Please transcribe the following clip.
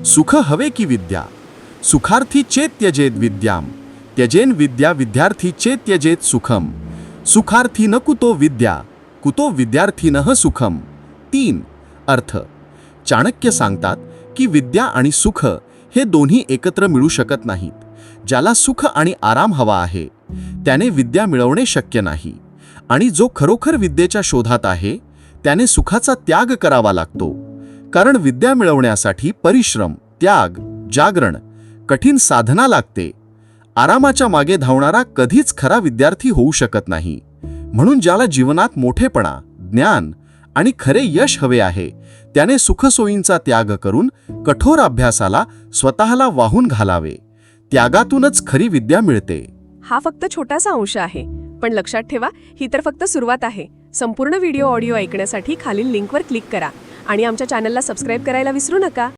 सुख हवे की विद्या, सुखार्थी चेत त्यजेत विद्याम, त्यजेन विद्या विद्यार्थी चेत त्यजेत सुखम, सुखार्थी न कुतो विद्या, कुतो विद्यार्थीनः सुखम. 3. अर्थ. चाणक्य सांगतात की विद्या आणि सुख हे दोन्ही एकत्र मिळू शकत नाहीत. ज्याला सुख आणि आराम हवा आहे त्याने विद्या मिळवणे शक्य नाही, आणि जो खरोखर विद्येच्या शोधात आहे त्याने सुखाचा त्याग करावा लागतो. कारण विद्या मिळवण्यासाठी परिश्रम, त्याग, जागरण, कठीण साधना लागते. आरामाच्या मागे धावणारा कधीच खरा विद्यार्थी होऊ शकत नाही. म्हणून ज्याला जीवनात मोठेपणा, ज्ञान आणि खरे यश हवे आहे त्याने सुखसोयींचा त्याग करून कठोर अभ्यासाला स्वतःला वाहून घालावे. त्यागातूनच खरी विद्या मिळते. हा फक्त छोटासा अंश आहे, पण लक्षात ठेवा, ही तर फक्त सुरुवात आहे. संपूर्ण व्हिडिओ ऑडिओ ऐकण्यासाठी खालील लिंकवर क्लिक करा आणि आमच्या चॅनलला सबस्क्राईब करायला विसरू नका.